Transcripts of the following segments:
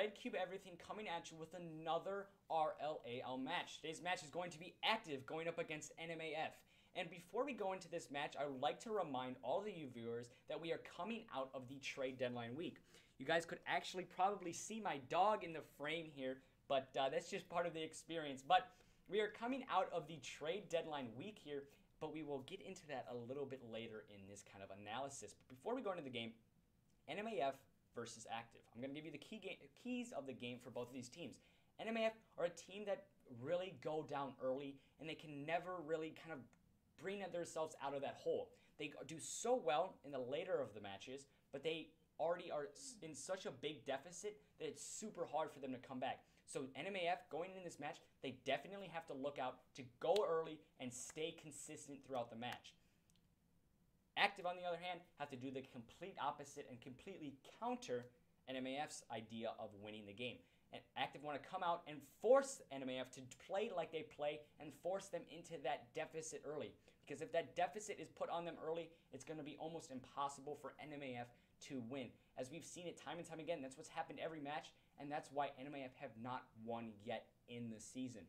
Red Cube Everything coming at you with another RLAL match. Today's match is going to be AcTiv going up against NMAF. And before we go into this match, I would like to remind all of you viewers that we are coming out of the trade deadline week. You guys could actually probably see my dog in the frame here, but that's just part of the experience. But we are coming out of the trade deadline week here, but we will get into that a little bit later in this kind of analysis. But before we go into the game, NMAF versus AcTiv. I'm going to give you the keys of the game for both of these teams. NMAF are a team that really go down early, and they can never really kind of bring themselves out of that hole. They do so well in the later of the matches, but they already are in such a big deficit that it's super hard for them to come back. So NMAF, going in this match, they definitely have to look out to go early and stay consistent throughout the match. AcTiv, on the other hand, have to do the complete opposite and completely counter NMAF's idea of winning the game. And AcTiv want to come out and force NMAF to play like they play and force them into that deficit early. Because if that deficit is put on them early, it's going to be almost impossible for NMAF to win. As we've seen it time and time again, that's what's happened every match, and that's why NMAF have not won yet in the season.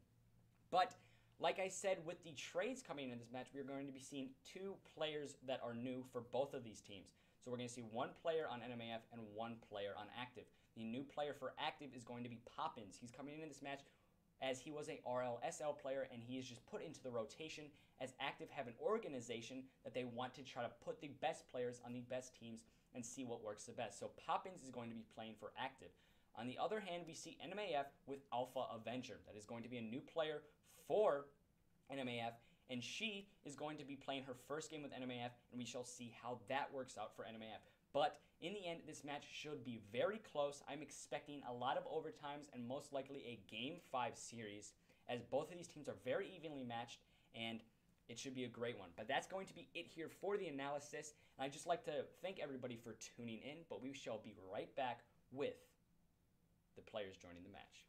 But like I said, with the trades coming in this match, we are going to be seeing two players that are new for both of these teams. So we're going to see one player on NMAF and one player on AcTiv. The new player for AcTiv is going to be Poppins. He's coming into this match as he was a RLSL player, and he is just put into the rotation as AcTiv have an organization that they want to try to put the best players on the best teams and see what works the best. So Poppins is going to be playing for AcTiv. On the other hand, we see NMAF with Alpha Avenger. That is going to be a new player for NMAF, and she is going to be playing her first game with NMAF, and we shall see how that works out for NMAF. But in the end, this match should be very close. I'm expecting a lot of overtimes and most likely a Game 5 series, as both of these teams are very evenly matched, and it should be a great one. But that's going to be it here for the analysis, and I'd just like to thank everybody for tuning in, but we shall be right back with the players joining the match.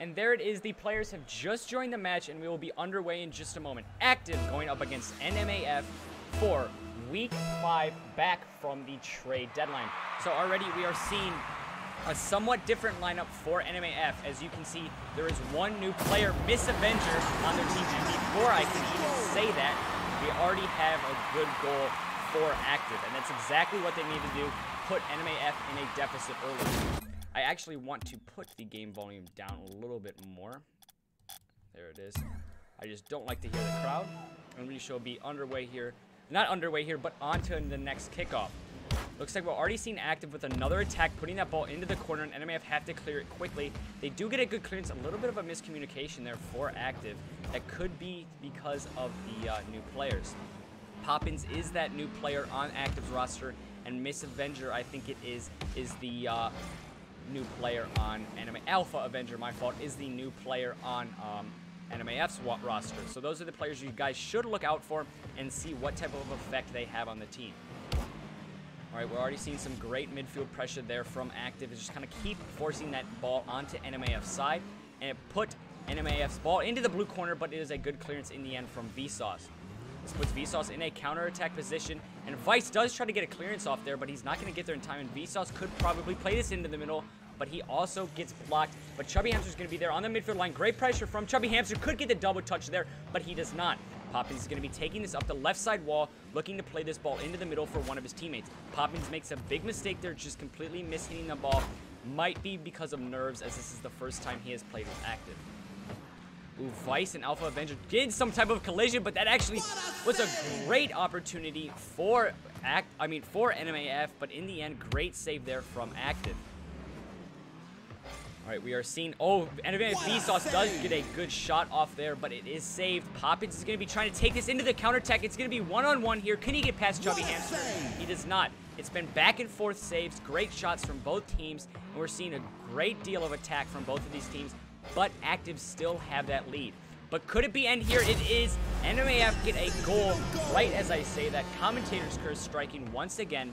And there it is. The players have just joined the match, and we will be underway in just a moment. AcTiv going up against NMAF for Week 5 back from the trade deadline. So already we are seeing a somewhat different lineup for NMAF. As you can see, there is one new player, Miss Avenger, on their team. And before I can even say that, we already have a good goal for AcTiv. And that's exactly what they need to do, put NMAF in a deficit early. I actually want to put the game volume down a little bit more. There it is. I just don't like to hear the crowd. And we shall be underway here. Not underway here, but on to the next kickoff. Looks like we're already seeing AcTiv with another attack, putting that ball into the corner, and NMAF have to clear it quickly. They do get a good clearance, a little bit of a miscommunication there for AcTiv. That could be because of the new players. Poppins is that new player on AcTiv's roster, and Miss Avenger, I think it is the new player on Alpha Avenger, my fault, is the new player on NMAF's roster. So those are the players you guys should look out for and see what type of effect they have on the team. All right, we're already seeing some great midfield pressure there from AcTiv. It's just kind of keep forcing that ball onto NMAF's side, and it put NMAF's ball into the blue corner, but it is a good clearance in the end from Vsauce. This puts Vsauce in a counterattack position, and Vice does try to get a clearance off there, but he's not going to get there in time, and Vsauce could probably play this into the middle, but he also gets blocked. But Chubby Hamster's going to be there on the midfield line. Great pressure from Chubby Hamster. Could get the double touch there, but he does not. Poppins is going to be taking this up the left side wall, looking to play this ball into the middle for one of his teammates. Poppins makes a big mistake there, just completely mishitting the ball. Might be because of nerves, as this is the first time he has played with AcTiv. Ooh, Vice and Alpha Avenger did some type of collision, but that actually was a great opportunity for NMAF, but in the end, great save there from AcTiv. All right, we are seeing, NMAF Vsauce does get a good shot off there, but it is saved. Poppins is going to be trying to take this into the counterattack. It's going to be one-on-one here. Can he get past Chubby Hamster? He does not. It's been back and forth saves, great shots from both teams, and we're seeing a great deal of attack from both of these teams, but AcTiv still have that lead. But could it be end here? It is. NMAF get a goal right as I say that. Commentator's curse striking once again.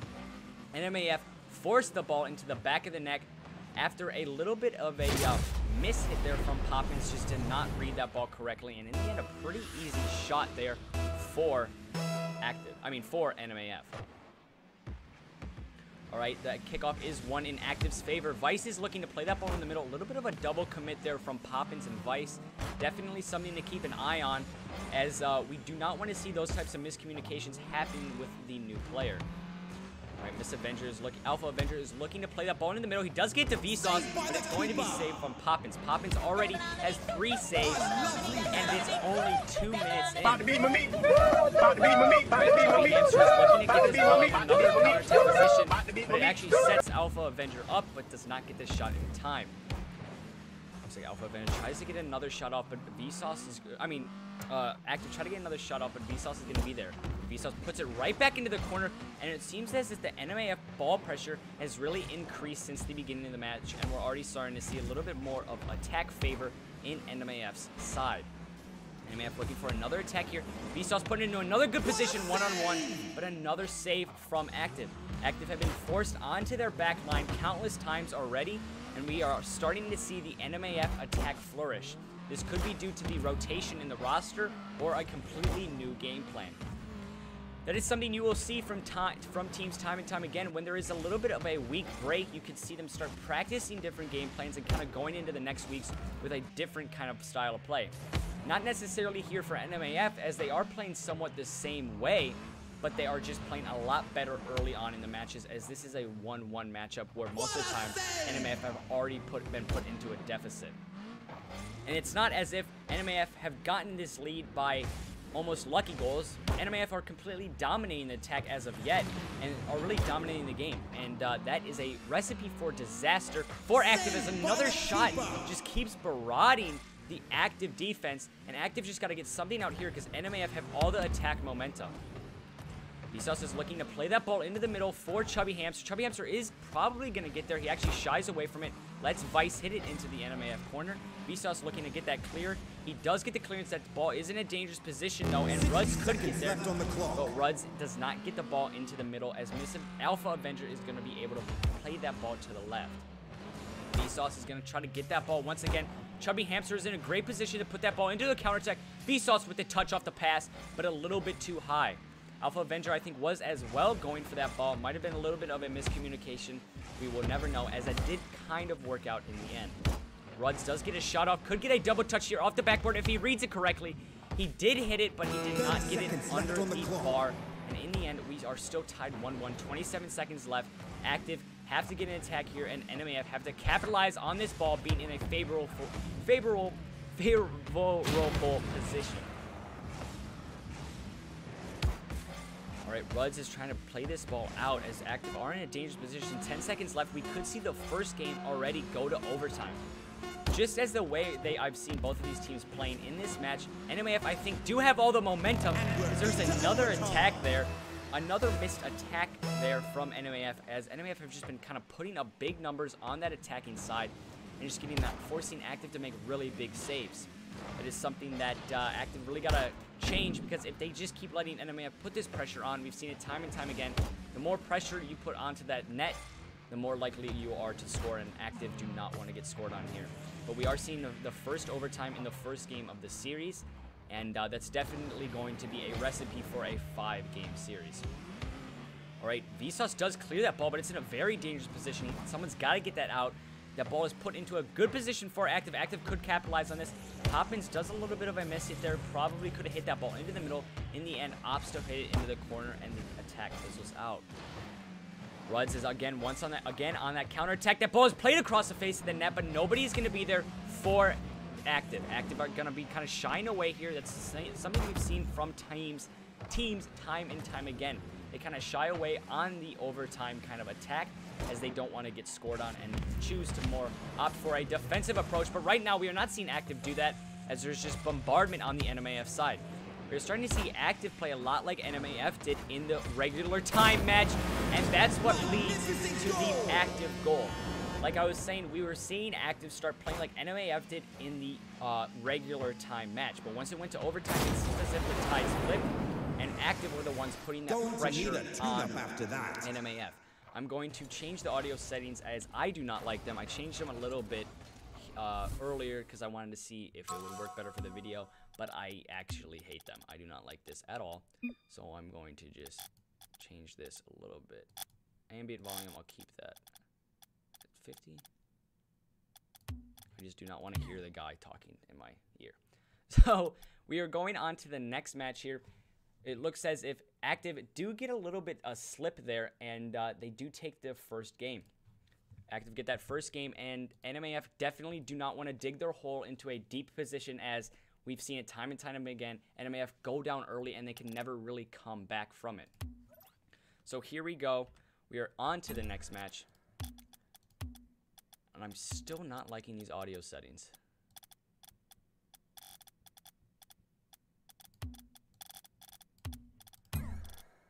NMAF forced the ball into the back of the neck after a little bit of a miss hit there from Poppins. Just did not read that ball correctly, and in the end, a pretty easy shot there for NMAF. All right, that kickoff is one in AcTiv's favor. Vice is looking to play that ball in the middle. A little bit of a double commit there from Poppins and Vice. Definitely something to keep an eye on, as we do not want to see those types of miscommunications happening with the new player. All right, Alpha Avenger is looking to play that ball in the middle. He does get to Vsauce, but it's going to be saved from Poppins. Poppins already has 3 saves, and it's only 2 minutes in. About to beat my meat. About to beat my meet. About to beat my meet. Hamster is looking to get this ball in another counter-attack position, but it actually sets Alpha Avenger up, but does not get this shot in time. Looks like Alpha Avenger tries to get another shot off, but Vsauce is, AcTiv try to get another shot off, but Vsauce is going to be there. Vsauce puts it right back into the corner, and it seems as if the NMAF ball pressure has really increased since the beginning of the match, and we're already starting to see a little bit more of attack favor in NMAF's side. NMAF looking for another attack here. Vsauce put it into another good position one-on-one, but another save from AcTiv. AcTiv have been forced onto their back line countless times already, and we are starting to see the NMAF attack flourish. This could be due to the rotation in the roster or a completely new game plan. That is something you will see from teams time and time again. When there is a little bit of a week break, you can see them start practicing different game plans and kind of going into the next weeks with a different kind of style of play. Not necessarily here for NMAF, as they are playing somewhat the same way, but they are just playing a lot better early on in the matches, as this is a 1-1 matchup where most of the time NMAF have already been put into a deficit. And it's not as if NMAF have gotten this lead by almost lucky goals. NMAF are completely dominating the attack as of yet, and are really dominating the game. And that is a recipe for disaster for AcTiv, as another shot just keeps barraging the AcTiv defense, and AcTiv just got to get something out here because NMAF have all the attack momentum. Vsauce is looking to play that ball into the middle for Chubby Hamster. Chubby Hamster is probably going to get there. He actually shies away from it. Lets Vice hit it into the NMAF corner. Vsauce looking to get that clear. He does get the clearance. That ball is in a dangerous position, though, and Ruds could get there. But Ruds does not get the ball into the middle, as Alpha Avenger is going to be able to play that ball to the left. Vsauce is going to try to get that ball once again. Chubby Hamster is in a great position to put that ball into the counterattack. Vsauce with the touch off the pass, but a little bit too high. Alpha Avenger, I think, was as well going for that ball. Might have been a little bit of a miscommunication. We will never know, as that did kind of work out in the end. Ruds does get a shot off. Could get a double touch here off the backboard if he reads it correctly. He did hit it, but he did not get it under the bar. And in the end, we are still tied 1-1. 27 seconds left. AcTiv have to get an attack here, and NMAF have to capitalize on this ball being in a favorable position. Alright, Ruds is trying to play this ball out as AcTiv are in a dangerous position. 10 seconds left. We could see the first game already go to overtime. Just as the way I've seen both of these teams playing in this match, NMAF, I think, do have all the momentum, because there's another attack there. Another missed attack there from NMAF, as NMAF have just been kind of putting up big numbers on that attacking side and just forcing AcTiv to make really big saves. It is something that AcTiv really got to change, because if they just keep letting NMAF put this pressure on, we've seen it time and time again, the more pressure you put onto that net, the more likely you are to score, and AcTiv do not want to get scored on here. But we are seeing the first overtime in the first game of the series, and that's definitely going to be a recipe for a 5-game series. Alright, Vsauce does clear that ball, but it's in a very dangerous position. Someone's got to get that out. That ball is put into a good position for AcTiv. AcTiv could capitalize on this. Poppins does a little bit of a miss hit there. Probably could have hit that ball into the middle. In the end, opts to hit it into the corner, and the attack fizzles out. Ruds is again on that counter attack. That ball is played across the face of the net, but nobody's going to be there for AcTiv. AcTiv are going to be kind of shying away here. That's something we've seen from teams time and time again. They kind of shy away on the overtime kind of attack, as they don't want to get scored on and choose to more opt for a defensive approach. But right now, we are not seeing AcTiv do that, as there's just bombardment on the NMAF side. We're starting to see AcTiv play a lot like NMAF did in the regular time match, and that's what leads to the AcTiv goal. Like I was saying, we were seeing AcTiv start playing like NMAF did in the regular time match, but once it went to overtime, it seemed as if the tides flipped, and AcTiv were the ones putting that pressure on NMAF. I'm going to change the audio settings, as I do not like them. I changed them a little bit earlier because I wanted to see if it would work better for the video, but I actually hate them. I do not like this at all, so I'm going to just change this a little bit. ambient volume, I'll keep that at 50. I just do not want to hear the guy talking in my ear. So we are going on to the next match here. It looks as if AcTiv do get a little bit a slip there, and they do take the first game. AcTiv get that first game, and NMAF definitely do not want to dig their hole into a deep position, as we've seen it time and time again. NMAF go down early, and they can never really come back from it. So here we go. We are on to the next match. And I'm still not liking these audio settings.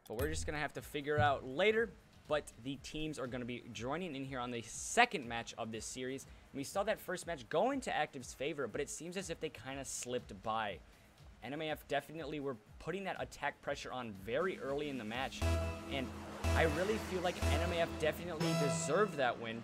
But we're just going to have to figure it out later. But the teams are going to be joining in here on the second match of this series. And we saw that first match go into AcTiv's favor, but it seems as if they kind of slipped by. NMAF definitely were putting that attack pressure on very early in the match. And I really feel like NMAF definitely deserved that win.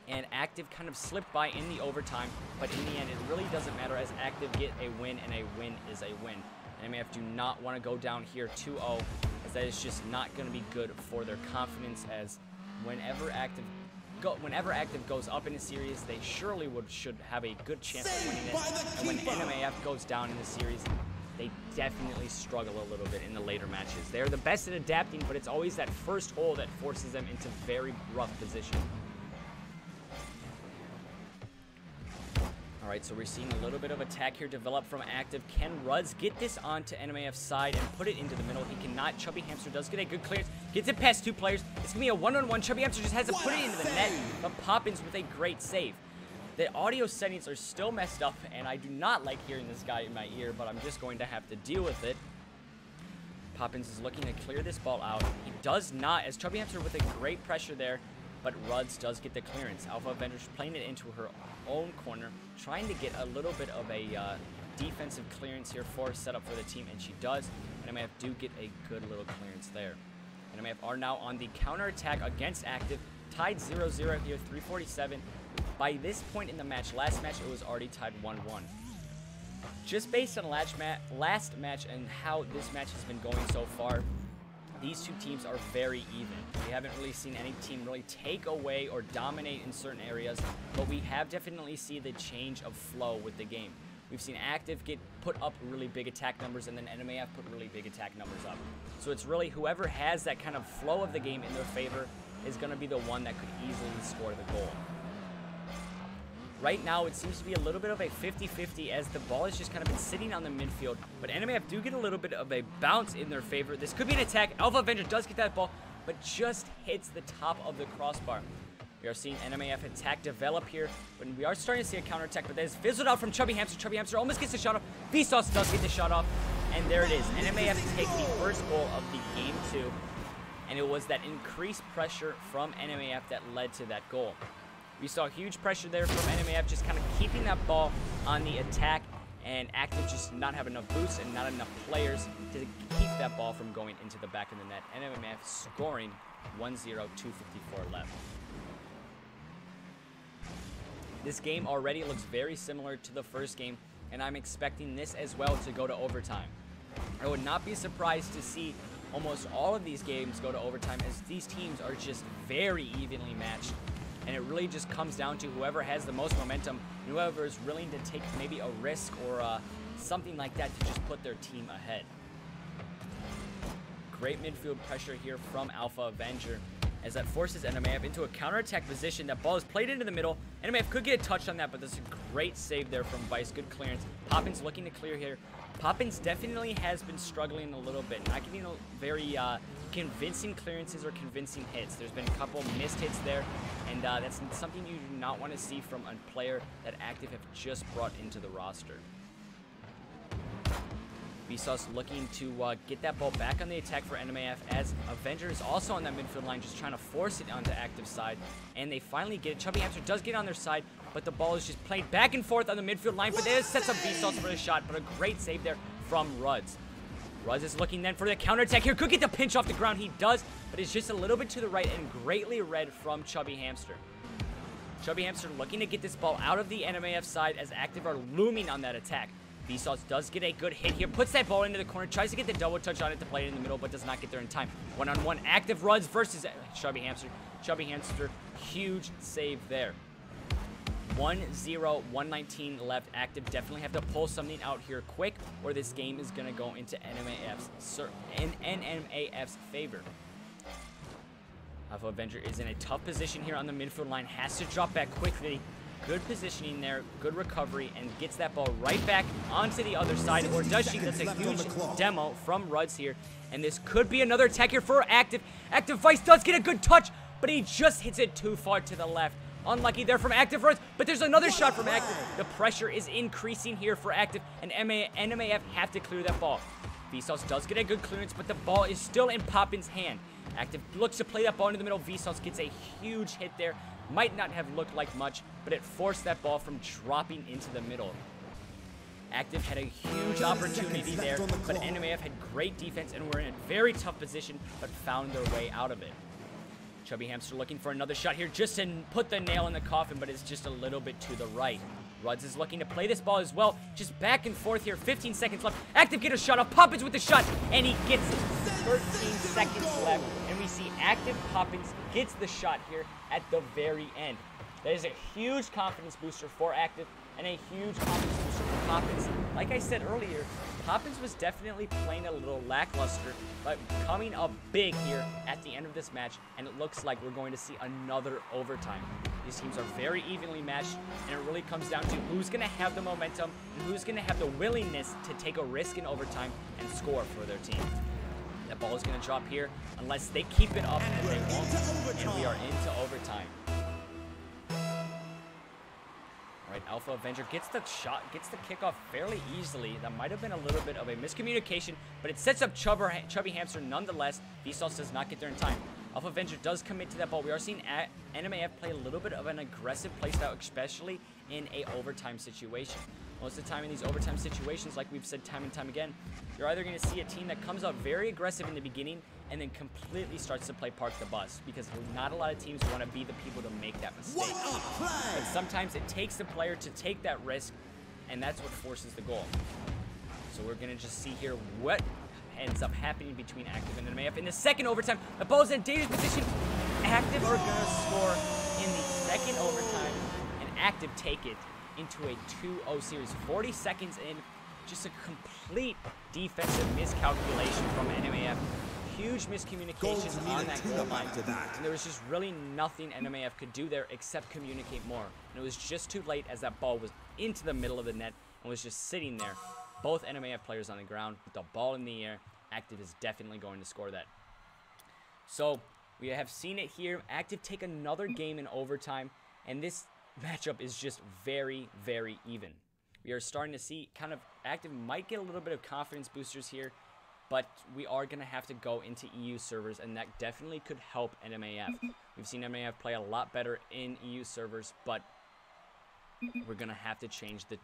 And AcTiv kind of slipped by in the overtime. But in the end, it really doesn't matter, as AcTiv get a win, and a win is a win. NMAF do not want to go down here 2-0, as that is just not going to be good for their confidence, as whenever AcTiv goes up in a series, they surely should have a good chance of winning it. And when NMAF goes down in the series, they definitely struggle a little bit in the later matches. They're the best at adapting, but it's always that first hole that forces them into very rough position. Alright, so we're seeing a little bit of attack here develop from AcTiv. Can Ruds get this onto NMAF's side and put it into the middle? He cannot. Chubby Hamster does get a good clearance. Gets it past two players. It's going to be a one-on-one. Chubby Hamster just has to put it into the net. But Poppins with a great save. The audio settings are still messed up, and I do not like hearing this guy in my ear, but I'm just going to have to deal with it. Poppins is looking to clear this ball out. He does not, as Chubby Hamster with a great pressure there, but Ruds does get the clearance. Alpha Avenger's playing it into her own corner, trying to get a little bit of a defensive clearance here for setup for the team, and she does. NMAF do get a good little clearance there. NMAF are now on the counter-attack against AcTiv, tied 0-0 here, 3:47. By this point in the match, last match, it was already tied 1-1. Just based on last match and how this match has been going so far, these two teams are very even. We haven't really seen any team really take away or dominate in certain areas, but we have definitely seen the change of flow with the game. We've seen AcTiv get put up really big attack numbers, and then NMAF put really big attack numbers up. So it's really whoever has that kind of flow of the game in their favor is going to be the one that could easily score the goal. Right now, it seems to be a little bit of a 50-50, as the ball has just kind of been sitting on the midfield. But NMAF do get a little bit of a bounce in their favor. This could be an attack. Alpha Avenger does get that ball, but just hits the top of the crossbar. We are seeing NMAF attack develop here, but we are starting to see a counterattack, but that is fizzled out from Chubby Hamster. Chubby Hamster almost gets the shot off. Vsauce does get the shot off, and there it is. NMAF take the first goal of the game 2, and it was that increased pressure from NMAF that led to that goal. We saw huge pressure there from NMAF, just kind of keeping that ball on the attack, and AcTiv just not have enough boosts and not enough players to keep that ball from going into the back of the net. NMAF scoring 1-0, 2:54 left. This game already looks very similar to the first game, and I'm expecting this as well to go to overtime. I would not be surprised to see almost all of these games go to overtime, as these teams are just very evenly matched. And it really just comes down to whoever has the most momentum, and whoever is willing to take maybe a risk or something like that to just put their team ahead. Great midfield pressure here from Alpha Avenger, as that forces NMAF into a counterattack position. That ball is played into the middle. NMAF could get a touch on that, but there's a great save there from Vice. Good clearance. Poppins looking to clear here. Poppins definitely has been struggling a little bit, not getting very convincing clearances or convincing hits. There's been a couple missed hits there, and that's something you do not want to see from a player that AcTiv have just brought into the roster. Vsauce looking to get that ball back on the attack for NMAF, as Avenger is also on that midfield line, just trying to force it onto AcTiv's side, and they finally get it. Chubby Hamster does get on their side, but the ball is just played back and forth on the midfield line, but it sets up Vsauce for the shot, but a great save there from Ruds. Ruds is looking then for the counterattack here. Could get the pinch off the ground. He does, but it's just a little bit to the right and greatly read from Chubby Hamster. Chubby Hamster looking to get this ball out of the NMAF side, as AcTiv are looming on that attack. Vsauce does get a good hit here, puts that ball into the corner, tries to get the double touch on it to play it in the middle, but does not get there in time. One-on-one, AcTiv runs versus Chubby Hamster. Chubby Hamster, huge save there. 1-0, 119 left. AcTiv definitely have to pull something out here quick, or this game is going to go into NMAF's favor. Alpha Avenger is in a tough position here on the midfield line, has to drop back quickly. Good positioning there, good recovery, and gets that ball right back onto the other side, or does she? That's a huge demo from Ruds here, and this could be another attack here for AcTiv. AcTiv Vice does get a good touch, but he just hits it too far to the left. Unlucky there from AcTiv Ruds, but there's another shot from AcTiv. The pressure is increasing here for AcTiv, and NMAF have to clear that ball. Vsauce does get a good clearance, but the ball is still in Poppin's hand. AcTiv looks to play that ball into the middle. Vsauce gets a huge hit there. Might not have looked like much, but it forced that ball from dropping into the middle. AcTiv had a huge opportunity there, but NMAF had great defense and were in a very tough position, but found their way out of it. Chubby Hamster looking for another shot here just to put the nail in the coffin, but it's just a little bit to the right. Ruds is looking to play this ball as well. Just back and forth here. 15 seconds left. AcTiv get a shot off. Poppins with the shot, and he gets it. 13 seconds left, and we see AcTiv Poppins gets the shot here at the very end. That is a huge confidence booster for AcTiv, and a huge confidence booster for Poppins. Like I said earlier, Poppins was definitely playing a little lackluster, but coming up big here at the end of this match, and it looks like we're going to see another overtime. These teams are very evenly matched, and it really comes down to who's going to have the momentum and who's going to have the willingness to take a risk in overtime and score for their team. That ball is going to drop here unless they keep it up, and they won't, and we are into overtime. All right, Alpha Avenger gets the shot, gets the kickoff fairly easily. That might have been a little bit of a miscommunication, but it sets up Chubby Hamster nonetheless. Vsauce does not get there in time. Alpha Avenger does commit to that ball. We are seeing NMAF play a little bit of an aggressive playstyle, especially in a overtime situation. Most of the time in these overtime situations, like we've said time and time again, you're either going to see a team that comes out very aggressive in the beginning and then completely starts to play park the bus, because not a lot of teams want to be the people to make that mistake. But sometimes it takes the player to take that risk, and that's what forces the goal. So we're going to just see here what ends up happening between AcTiv and NMAF. In the second overtime, the ball is in dangerous position. AcTiv are going to score in the second overtime, and AcTiv take it into a 2-0 series. 40 seconds in, just a complete defensive miscalculation from NMAF. Huge miscommunications on that goal line. And there was just really nothing NMAF could do there except communicate more. And it was just too late, as that ball was into the middle of the net and was just sitting there. Both NMAF players on the ground with the ball in the air. AcTiv is definitely going to score that. So we have seen it here. AcTiv take another game in overtime, and this matchup is just very, very even. We are starting to see kind of AcTiv might get a little bit of confidence boosters here, but we are going to have to go into EU servers, and that definitely could help NMAF. We've seen NMAF play a lot better in EU servers, but we're going to have to change the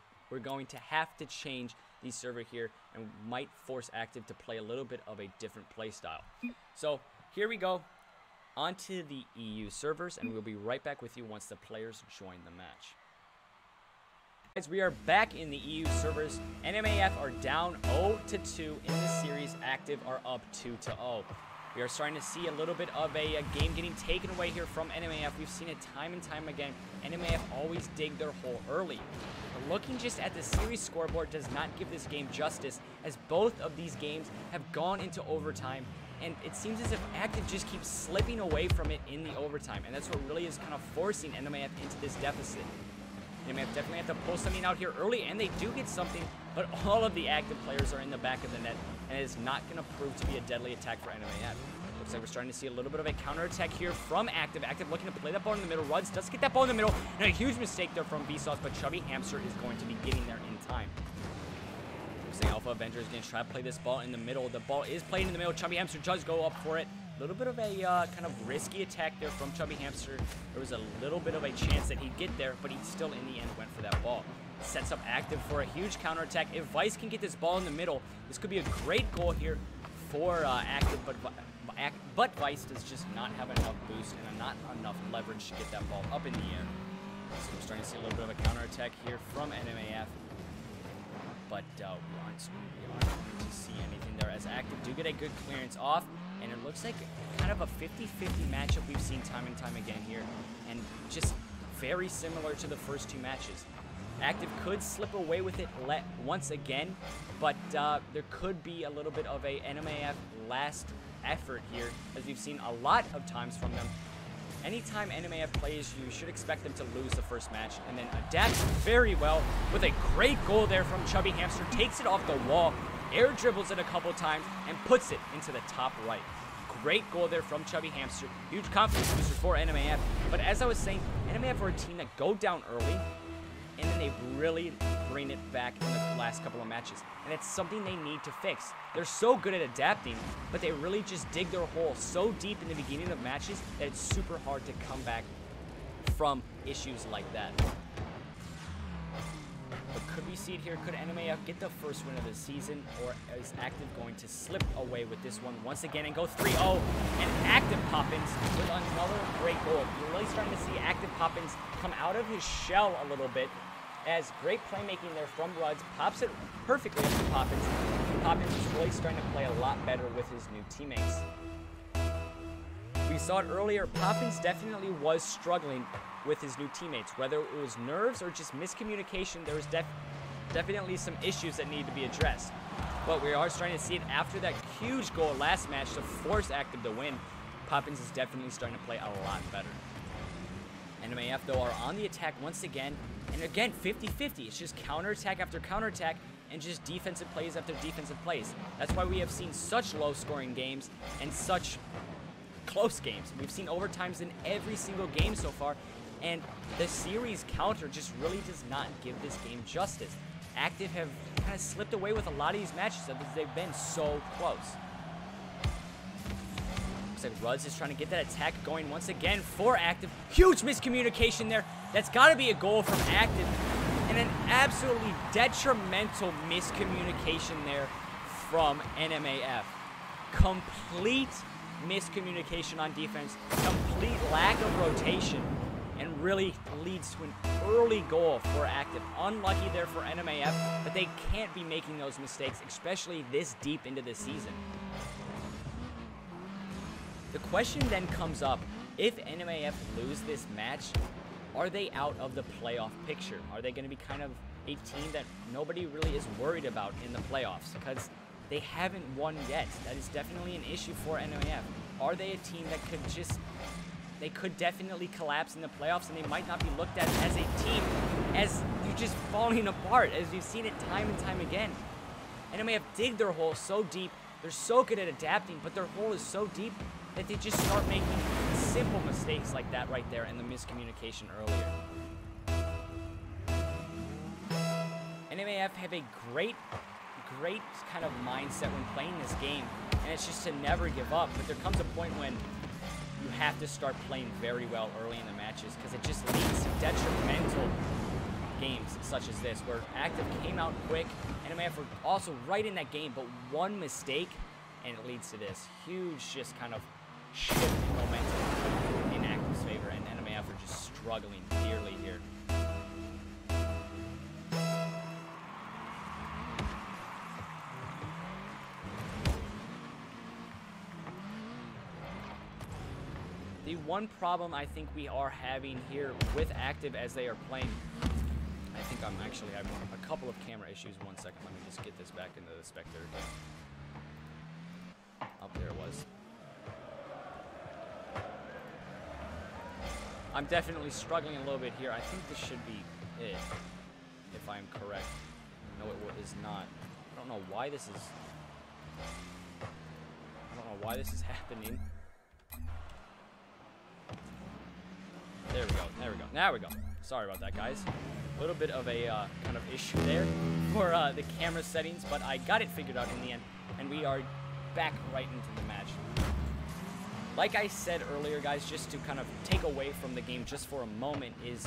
server here, and might force AcTiv to play a little bit of a different play style. So here we go onto the EU servers, and we'll be right back with you once the players join the match. Guys, we are back in the EU servers. NMAF are down 0-2 in this series. AcTiv are up 2-0. We are starting to see a little bit of a game getting taken away here from NMAF. We've seen it time and time again. NMAF always dig their hole early. But looking just at the series scoreboard does not give this game justice, as both of these games have gone into overtime, and it seems as if AcTiv just keeps slipping away from it in the overtime, and that's what really is kind of forcing NMAF into this deficit. NMAF definitely have to pull something out here early, and they do get something, but all of the AcTiv players are in the back of the net, and it is not going to prove to be a deadly attack for NMAF. Looks like we're starting to see a little bit of a counterattack here from AcTiv. AcTiv looking to play that ball in the middle. Ruds does get that ball in the middle, and a huge mistake there from Vsauce, but Chubby Hamster is going to be getting there in time. Looks like Alpha Avenger is going to try to play this ball in the middle. The ball is played in the middle. Chubby Hamster does go up for it. A little bit of a kind of risky attack there from Chubby Hamster. There was a little bit of a chance that he'd get there, but he still in the end went for that ball. Sets up AcTiv for a huge counterattack. If Vice can get this ball in the middle, this could be a great goal here for AcTiv, but Vice does just not have enough boost and not enough leverage to get that ball up in the air. So we're starting to see a little bit of a counterattack here from NMAF. but we aren't going to see anything there as AcTiv do get a good clearance off, and it looks like kind of a 50-50 matchup we've seen time and time again here, and just very similar to the first two matches. AcTiv could slip away with it once again, but there could be a little bit of a NMAF last effort here, as we've seen a lot of times from them. Anytime NMAF plays, you should expect them to lose the first match, and then adapt very well with a great goal there from Chubby Hamster. Takes it off the wall, air dribbles it a couple times, and puts it into the top right. Great goal there from Chubby Hamster. Huge confidence booster for NMAF. But as I was saying, NMAF are a team that go down early, and then they really bring it back in the last couple of matches. And it's something they need to fix. They're so good at adapting, but they really just dig their hole so deep in the beginning of matches that it's super hard to come back from issues like that. But could we see it here? Could NMAF get the first win of the season, or is AcTiv going to slip away with this one once again and go 3-0? And AcTiv Poppins with another great goal. You're really starting to see AcTiv Poppins come out of his shell a little bit, as great playmaking there from Ruds pops it perfectly up to Poppins. Poppins is really starting to play a lot better with his new teammates. We saw it earlier, Poppins definitely was struggling with his new teammates. Whether it was nerves or just miscommunication, there was definitely some issues that need to be addressed. But we are starting to see it after that huge goal last match to force AcTiv to win. Poppins is definitely starting to play a lot better. NMAF, though, are on the attack once again. And again, 50-50. It's just counterattack after counterattack and just defensive plays after defensive plays. That's why we have seen such low-scoring games and such close games. We've seen overtimes in every single game so far, and the series counter just really does not give this game justice. AcTiv have kind of slipped away with a lot of these matches because they've been so close. Looks like Ruds is trying to get that attack going once again for AcTiv. Huge miscommunication there. That's got to be a goal from AcTiv. And an absolutely detrimental miscommunication there from NMAF. Complete miscommunication on defense. Complete lack of rotation. And really leads to an early goal for AcTiv. Unlucky there for NMAF, but they can't be making those mistakes, especially this deep into the season. The question then comes up, if NMAF lose this match, are they out of the playoff picture? Are they going to be kind of a team that nobody really is worried about in the playoffs? Because they haven't won yet. That is definitely an issue for NMAF. Are they a team that could just... They could definitely collapse in the playoffs, and they might not be looked at as a team, as you're just falling apart, as we've seen it time and time again. NMAF dig their hole so deep. They're so good at adapting, but their hole is so deep that they just start making simple mistakes like that right there and the miscommunication earlier. NMAF have a great kind of mindset when playing this game, and it's just to never give up. But there comes a point when you have to start playing very well early in the matches, because it just leads to detrimental games such as this, where AcTiv came out quick. NMAF were also right in that game, but one mistake, and it leads to this huge just kind of shift in momentum in AcTiv's favor, and NMAF are just struggling dearly here. The one problem I think we are having here with AcTiv as they are playing, I think I'm actually having a couple of camera issues. 1 second, let me just get this back into the spectator again. Up there it was. I'm definitely struggling a little bit here. I think this should be it, if I'm correct. No, it is not. I don't know why this is... happening. There we go, there we go, now we go. Sorry about that, guys. A little bit of a kind of issue there for the camera settings, but I got it figured out in the end, and we are back right into the match. Like I said earlier, guys, just to kind of take away from the game just for a moment is,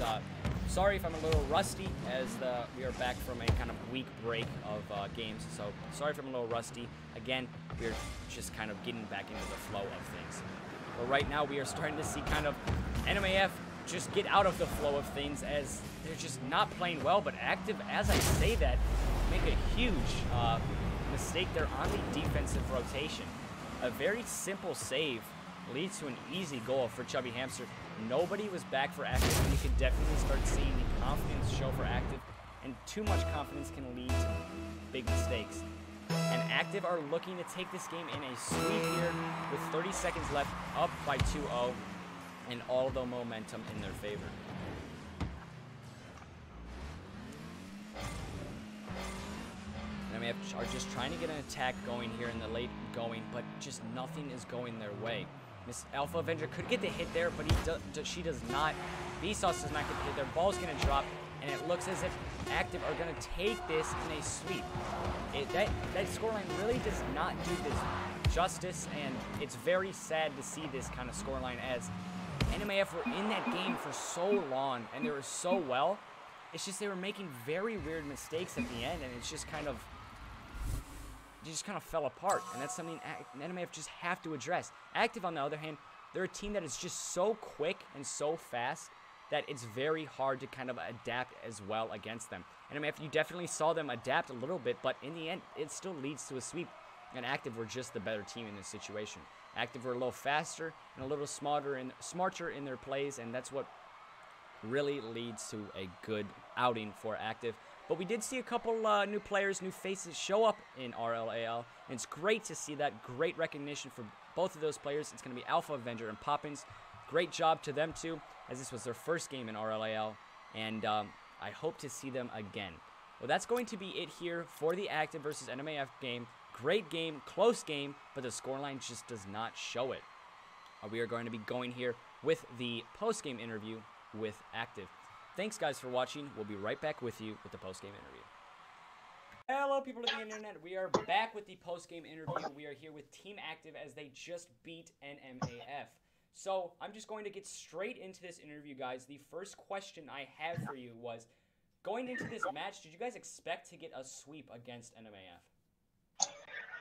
sorry if I'm a little rusty, as we are back from a kind of week break of games, so sorry if I'm a little rusty. Again, we're just kind of getting back into the flow of things. But right now, we are starting to see kind of NMAF just get out of the flow of things, as they're just not playing well. But AcTiv, as I say that, make a huge mistake there on the defensive rotation. A very simple save leads to an easy goal for Chubby Hamster. Nobody was back for AcTiv, and you could definitely start seeing the confidence show for AcTiv, and too much confidence can lead to big mistakes. And AcTiv are looking to take this game in a sweep here with 30 seconds left, up by 2-0, and all the momentum in their favor. NMAF are just trying to get an attack going here in the late going, but just nothing is going their way. Miss Alpha Avenger could get the hit there, but she does not. Vsauce does not get the hit there. Ball's going to drop, and it looks as if AcTiv are going to take this in a sweep. That scoreline really does not do this justice, and it's very sad to see this kind of scoreline as NMAF were in that game for so long, and they were so well. It's just they were making very weird mistakes at the end, and it's just kind of fell apart, and that's something NMAF just have to address. AcTiv, on the other hand, they're a team that is just so quick and so fast that it's very hard to kind of adapt as well against them. NMAF, you definitely saw them adapt a little bit, but in the end, it still leads to a sweep, and AcTiv were just the better team in this situation. AcTiv were a little faster and a little smarter in their plays, and that's what really leads to a good outing for AcTiv. But we did see a couple new players, new faces show up in RLAL, and it's great to see that. Great recognition for both of those players. It's going to be Alpha Avenger and Poppins. Great job to them too, as this was their first game in RLAL, and I hope to see them again. Well, that's going to be it here for the AcTiv versus NMAF game. Great game, close game, but the scoreline just does not show it. We are going to be going here with the post-game interview with AcTiv. Thanks, guys, for watching. We'll be right back with you with the post-game interview. Hello, people of the internet. We are back with the post-game interview. We are here with Team AcTiv as they just beat NMAF. So I'm just going to get straight into this interview, guys. The first question I have for you was, going into this match, did you guys expect to get a sweep against NMAF?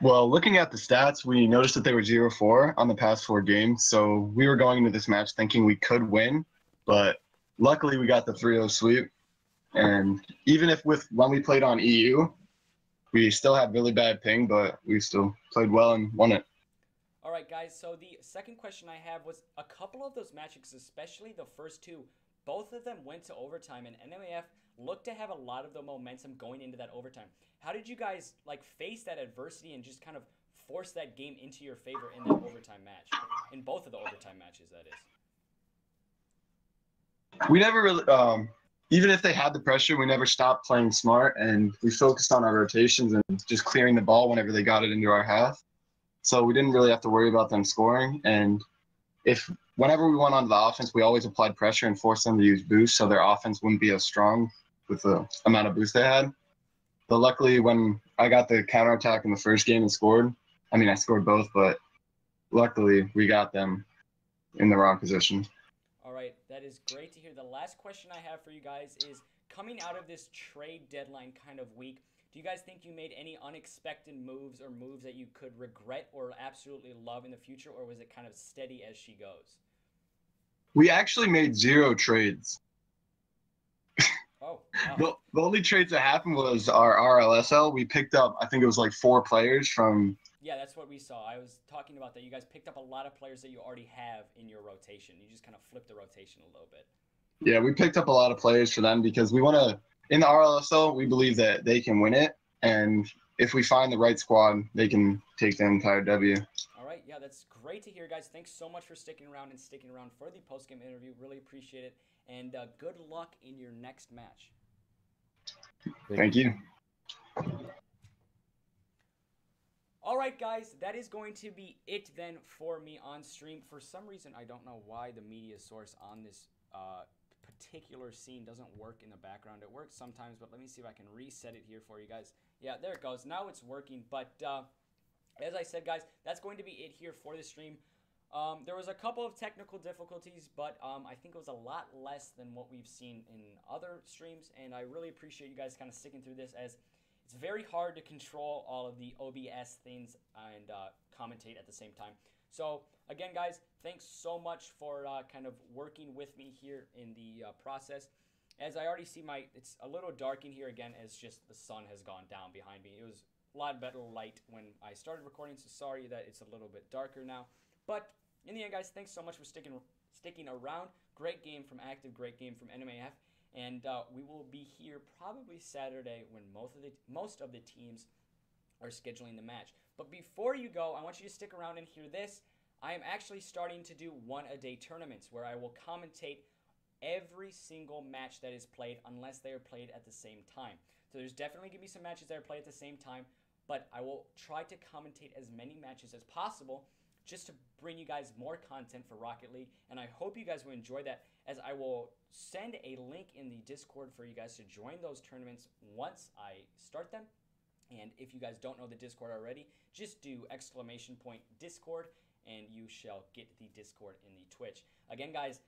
Well, looking at the stats, we noticed that they were 0-4 on the past 4 games. So we were going into this match thinking we could win, but luckily we got the 3-0 sweep. And even if when we played on EU, we still had really bad ping, but we still played well and won it. All right, guys, so the second question I have was a couple of those matches, especially the first two, both of them went to overtime, and NMAF looked to have a lot of the momentum going into that overtime. How did you guys face that adversity and just kind of force that game into your favor in that overtime match? In both of the overtime matches, that is. We never really, even if they had the pressure, we never stopped playing smart, and we focused on our rotations and just clearing the ball whenever they got it into our half. So we didn't really have to worry about them scoring. And whenever we went on the offense, we always applied pressure and forced them to use boost, so their offense wouldn't be as strong with the amount of boost they had. But luckily, when I got the counterattack in the first game and scored, I scored both, but luckily we got them in the wrong position. All right, that is great to hear. The last question I have for you guys is, coming out of this trade deadline kind of week, do you guys think you made any unexpected moves or moves that you could regret or absolutely love in the future, or was it kind of steady as she goes? We actually made 0 trades. Oh, wow. The only trades that happened was our RLSL. We picked up, I think it was 4 players from... Yeah, that's what we saw. I was talking about that. You guys picked up a lot of players that you already have in your rotation. You just kind of flipped the rotation a little bit. Yeah, we picked up a lot of players for them because we want to... In the RLSL, we believe that they can win it, and if we find the right squad, they can take the entire W. All right, yeah, that's great to hear, guys. Thanks so much for sticking around for the post-game interview. Really appreciate it, and good luck in your next match. Thank you. All right, guys, that is going to be it then for me on stream. For some reason, I don't know why the media source on this particular scene doesn't work in the background. It works sometimes, but let me see if I can reset it here for you guys. Yeah, there it goes. Now it's working, but as I said, guys, that's going to be it here for the stream. There was a couple of technical difficulties, but I think it was a lot less than what we've seen in other streams, and I really appreciate you guys kind of sticking through this, as it's very hard to control all of the OBS things and commentate at the same time. So, again, guys, thanks so much for kind of working with me here in the process. As I already see it's a little dark in here again, as just the sun has gone down behind me. It was a lot better light when I started recording, so sorry that it's a little bit darker now. But in the end, guys, thanks so much for sticking around. Great game from AcTiv, great game from NMAF, and we will be here probably Saturday when most of the teams are scheduling the match. But before you go, I want you to stick around and hear this. I am actually starting to do one-a-day tournaments where I will commentate every single match that is played unless they are played at the same time. So there's definitely going to be some matches that are played at the same time, but I will try to commentate as many matches as possible just to bring you guys more content for Rocket League, and I hope you guys will enjoy that, as I will send a link in the Discord for you guys to join those tournaments once I start them. And if you guys don't know the Discord already, just do !Discord and you shall get the Discord in the Twitch. Again, guys,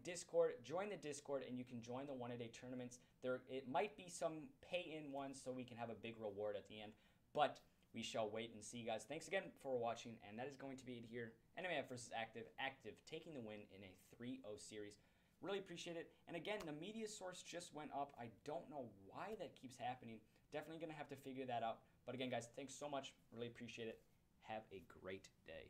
!Discord, join the Discord and you can join the one-a-day tournaments. It might be some pay-in ones so we can have a big reward at the end, but we shall wait and see, guys. Thanks again for watching, and that is going to be it here. NMAF versus AcTiv. AcTiv taking the win in a 3-0 series. Really appreciate it. And again, the media source just went up. I don't know why that keeps happening. Definitely going to have to figure that out. But again, guys, thanks so much. Really appreciate it. Have a great day.